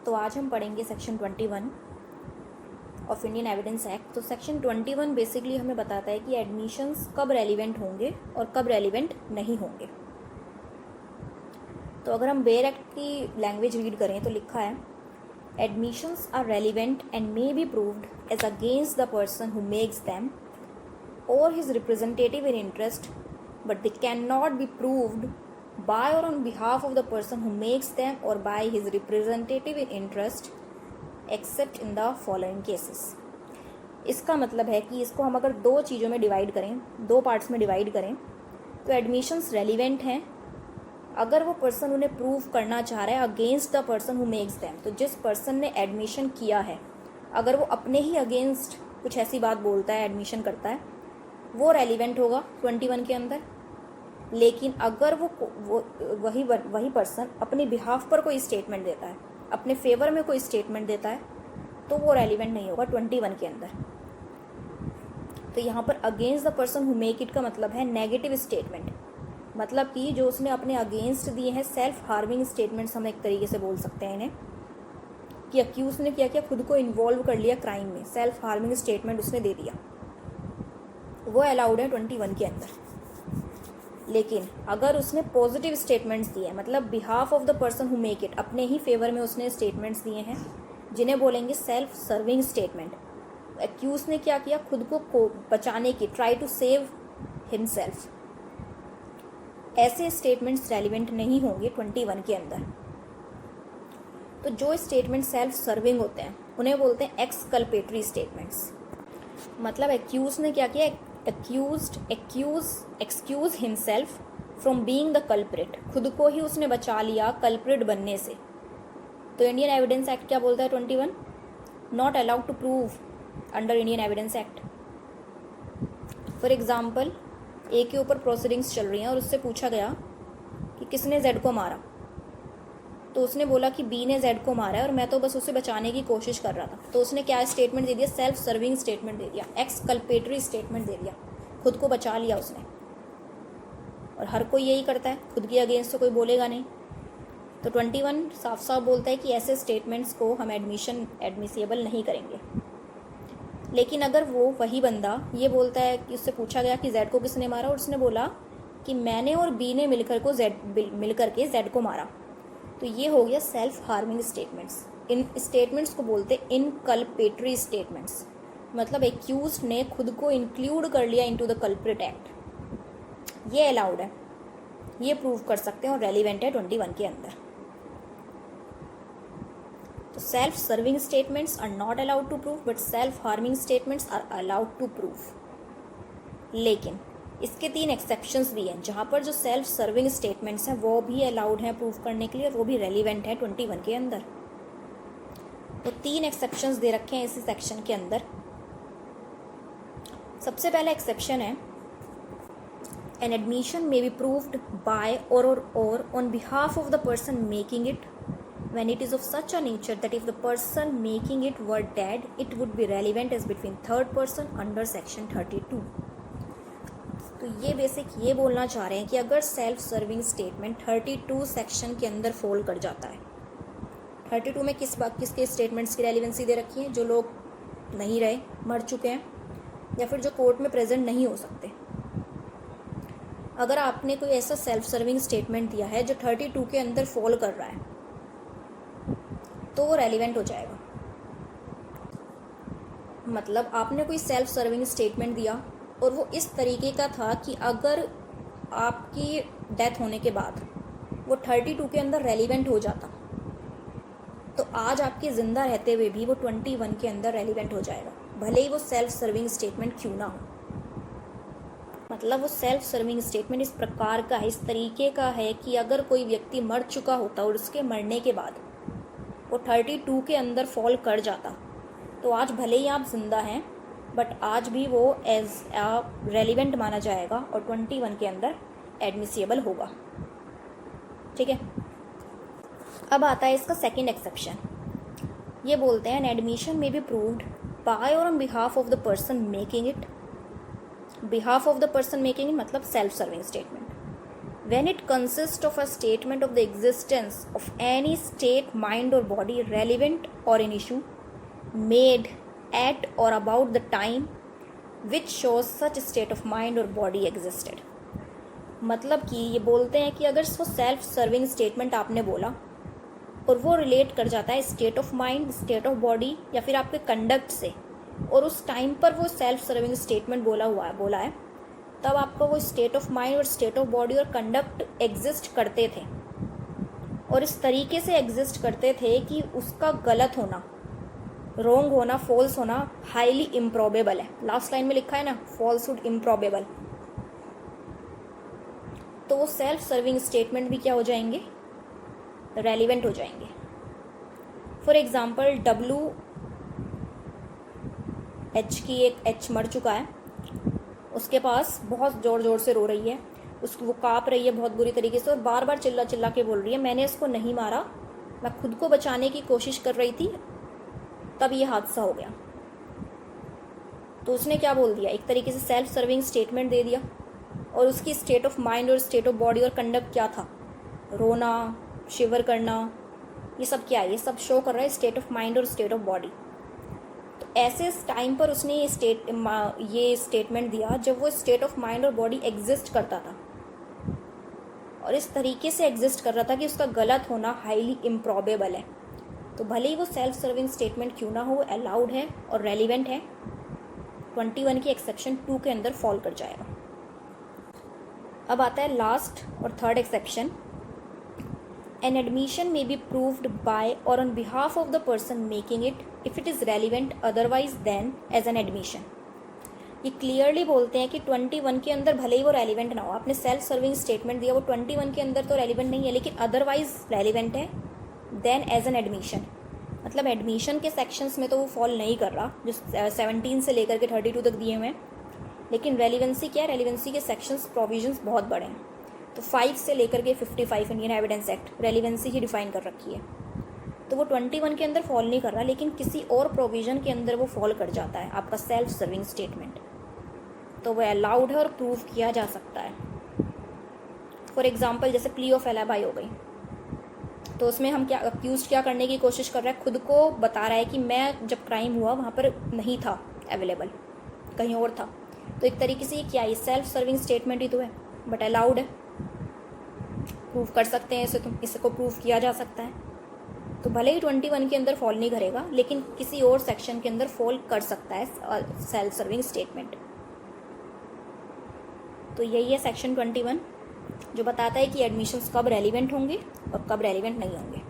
तो आज हम पढ़ेंगे section 21 of Indian Evidence act. तो सेक्शन 21 बेसिकली हमें बताता है कि एडमिशन्स कब रेलिवेंट होंगे और कब रेलिवेंट नहीं होंगे। तो अगर हम बेयर एक्ट की लैंग्वेज रीड करें तो लिखा है admissions are relevant and may be proved as against the person who makes them or his representative in interest, but they cannot be proved by or on behalf of the person who makes them or by his representative in interest except in the following cases। इसका मतलब है कि इसको हम अगर दो चीज़ों में डिवाइड करें, दो पार्ट्स में डिवाइड करें, तो एडमिशन्स रेलिवेंट हैं अगर वो पर्सन उन्हें प्रूव करना चाह रहा है against the person who makes them. तो जिस पर्सन ने एडमिशन किया है अगर वो अपने ही अगेंस्ट कुछ ऐसी बात बोलता है, एडमिशन करता है, वो रेलिवेंट होगा 21 के अंदर। लेकिन अगर वो वही पर्सन अपने बिहाफ पर कोई स्टेटमेंट देता है, अपने फेवर में कोई स्टेटमेंट देता है, तो वो रेलिवेंट नहीं होगा 21 के अंदर। तो यहाँ पर against the person who make it का मतलब है नेगेटिव स्टेटमेंट, मतलब कि जो उसने अपने अगेंस्ट दिए हैं सेल्फ हार्मिंग स्टेटमेंट्स, हम एक तरीके से बोल सकते हैं इन्हें, कि अक्यूज ने क्या किया, खुद को इन्वॉल्व कर लिया क्राइम में, सेल्फ हार्मिंग स्टेटमेंट उसने दे दिया, वो अलाउड है 21 के अंदर। लेकिन अगर उसने पॉजिटिव स्टेटमेंट्स दिए, मतलब behalf of the person who make it, अपने ही फेवर में उसने स्टेटमेंट्स दिए हैं, जिन्हें बोलेंगे सेल्फ सर्विंग स्टेटमेंट। एक्यूज ने क्या किया, खुद को बचाने की, ट्राई टू सेव हिमसेल्फ, ऐसे स्टेटमेंट्स रेलिवेंट नहीं होंगे 21 के अंदर। तो जो स्टेटमेंट सेल्फ सर्विंग होते हैं उन्हें बोलते हैं एक्सकल्पेटरी स्टेटमेंट्स। मतलब एक्यूज ने क्या किया, excuse himself from being the culprit, खुद को ही उसने बचा लिया कल्प्रिट बनने से। तो इंडियन एविडेंस एक्ट क्या बोलता है 21, not allowed to prove under Indian Evidence Act. For example, A के ऊपर प्रोसीडिंग्स चल रही हैं और उससे पूछा गया कि किसने जेड को मारा, तो उसने बोला कि बी ने जेड को मारा है और मैं तो बस उसे बचाने की कोशिश कर रहा था। तो उसने क्या स्टेटमेंट दे दिया, सेल्फ सर्विंग स्टेटमेंट दे दिया, एक्सकल्पेटरी स्टेटमेंट दे दिया, खुद को बचा लिया उसने। और हर कोई यही करता है, खुद के अगेंस्ट तो कोई बोलेगा नहीं। तो 21 साफ साफ बोलता है कि ऐसे स्टेटमेंट्स को हम एडमिसिबल नहीं करेंगे। लेकिन अगर वो वही बंदा ये बोलता है कि उससे पूछा गया कि जेड को किसने मारा और उसने बोला कि मैंने और बी ने मिलकर के जेड को मारा, तो ये हो गया सेल्फ हार्मिंग स्टेटमेंट्स। इन स्टेटमेंट्स को बोलते हैं इनकल्पेटरी स्टेटमेंट्स, मतलब एक्यूज्ड ने खुद को इंक्लूड कर लिया इनटू द कल्प्रिट एक्ट। ये अलाउड है, ये प्रूव कर सकते हैं और रेलिवेंट है 21 के अंदर। तो self serving statements are not allowed to prove, but self harming statements are allowed to prove. लेकिन इसके 3 एक्सेप्शंस भी हैं, जहाँ पर जो सेल्फ सर्विंग स्टेटमेंट्स हैं वो भी अलाउड हैं प्रूव करने के लिए, वो भी रेलिवेंट है 21 के अंदर। तो 3 एक्सेप्शंस दे रखे हैं इसी सेक्शन के अंदर। सबसे पहला एक्सेप्शन है, an admission may be proved by or on behalf of the person making it when it is of such a nature that if the person making it were dead it would be relevant as between third person under section 32। तो ये basic ये बोलना चाह रहे हैं कि अगर self serving statement 32 section के अंदर फॉल कर जाता है, 32 में किसके स्टेटमेंट्स की रेलिवेंसी दे रखी है, जो लोग नहीं रहे, मर चुके हैं, या फिर जो कोर्ट में प्रेजेंट नहीं हो सकते। अगर आपने कोई ऐसा सेल्फ सर्विंग स्टेटमेंट दिया है जो 32 के अंदर फॉल कर रहा है, तो वो रेलिवेंट हो जाएगा। मतलब आपने कोई सेल्फ सर्विंग स्टेटमेंट दिया और वो इस तरीके का था कि अगर आपकी डेथ होने के बाद वो 32 के अंदर रेलिवेंट हो जाता, तो आज आपके ज़िंदा रहते हुए भी वो 21 के अंदर रेलिवेंट हो जाएगा, भले ही वो सेल्फ सर्विंग स्टेटमेंट क्यों ना हो। मतलब वो सेल्फ सर्विंग स्टेटमेंट इस प्रकार का है, इस तरीके का है कि अगर कोई व्यक्ति मर चुका होता और उसके मरने के बाद वो 32 के अंदर फॉल कर जाता, तो आज भले ही आप जिंदा हैं, बट आज भी वो एज रेलिवेंट माना जाएगा और 21 के अंदर एडमिसिबल होगा। ठीक है, अब आता है इसका सेकंड एक्सेप्शन। ये बोलते हैं an admission may be proved by or on behalf of the person making it. Behalf of the person making it मतलब self serving statement. when it consists of a statement of the existence of any state, mind or body relevant or an issue made at or about the time which shows such state of mind or body existed. मतलब कि ये बोलते हैं कि अगर वो self serving statement आपने बोला और वो रिलेट कर जाता है state of mind, state of body या फिर आपके कंडक्ट से, और उस टाइम पर वो सेल्फ सर्विंग स्टेटमेंट बोला है, तब आपका वो स्टेट ऑफ माइंड और स्टेट ऑफ बॉडी और कंडक्ट एग्जिस्ट करते थे, और इस तरीके से एग्जिस्ट करते थे कि उसका गलत होना, रॉन्ग होना, फॉल्स होना हाईली इम्प्रॉबेबल है. लास्ट लाइन में लिखा है ना, फॉल्सहुड इम्प्रॉबेबल. तो वो सेल्फ सर्विंग स्टेटमेंट भी क्या हो जाएंगे, रेलिवेंट हो जाएंगे. फॉर एग्जाम्पल WH की एक H मर चुका है, उसके पास बहुत ज़ोर ज़ोर से रो रही है, वो काँप रही है बहुत बुरी तरीके से और बार बार चिल्ला चिल्ला के बोल रही है मैंने इसको नहीं मारा, मैं खुद को बचाने की कोशिश कर रही थी, तब ये हादसा हो गया. तो उसने क्या बोल दिया, एक तरीके से सेल्फ सर्विंग स्टेटमेंट दे दिया, और उसकी स्टेट ऑफ माइंड और स्टेट ऑफ बॉडी और कंडक्ट क्या था, रोना, शिवर करना, ये सब क्या है, ये सब शो कर रहा है स्टेट ऑफ माइंड और स्टेट ऑफ बॉडी. तो ऐसे टाइम पर उसने ये स्टेटमेंट दिया जब वो स्टेट ऑफ माइंड और बॉडी एग्जिस्ट करता था, और इस तरीके से एग्जिस्ट कर रहा था कि उसका गलत होना हाईली इम्प्रॉबेबल है. तो भले ही वो सेल्फ सर्विंग स्टेटमेंट क्यों ना हो, अलाउड है और रेलिवेंट है, 21 की एक्सेप्शन 2 के अंदर फॉल कर जाएगा. अब आता है लास्ट और third exception. An admission may be proved by or on behalf of the person making it if it is relevant otherwise than as an admission. ये क्लियरली बोलते हैं कि 21 के अंदर भले ही वो रेलिवेंट ना हो, आपने सेल्फ सर्विंग स्टेटमेंट दिया, वो 21 के अंदर तो रेलिवेंट नहीं है, लेकिन अदरवाइज रेलिवेंट है देन एज एन एडमिशन. मतलब एडमिशन के सेक्शंस में तो वो फॉल नहीं कर रहा जो 17 से लेकर के 32 तक दिए हुए हैं, लेकिन रेलिवेंसी क्या है, रेलिवेंसी के सेक्शंस प्रोविजंस बहुत बड़े हैं. तो 5 से लेकर के 55 इंडियन एविडेंस एक्ट रेलिवेंसी ही डिफाइन कर रखी है. तो वो 21 के अंदर फॉल नहीं कर रहा, लेकिन किसी और प्रोविज़न के अंदर वो फॉल कर जाता है, आपका सेल्फ सर्विंग स्टेटमेंट. तो वो अलाउड है और प्रूव किया जा सकता है. फॉर एग्जांपल जैसे प्ली ऑफ एलाबाई हो गई, तो उसमें हम क्या, अक्यूज क्या करने की कोशिश कर रहा है, खुद को बता रहा है कि मैं जब क्राइम हुआ वहाँ पर नहीं था अवेलेबल, कहीं और था. तो एक तरीके से ये क्या है, सेल्फ सर्विंग स्टेटमेंट ही तो है, बट अलाउड है, प्रूव कर सकते हैं इसे, तो इसको प्रूव किया जा सकता है. तो भले ही 21 के अंदर फॉल नहीं करेगा, लेकिन किसी और सेक्शन के अंदर फॉल कर सकता है सेल्फ सर्विंग स्टेटमेंट. तो यही है सेक्शन 21 जो बताता है कि एडमिशन्स कब रेलिवेंट होंगे और कब रेलिवेंट नहीं होंगे.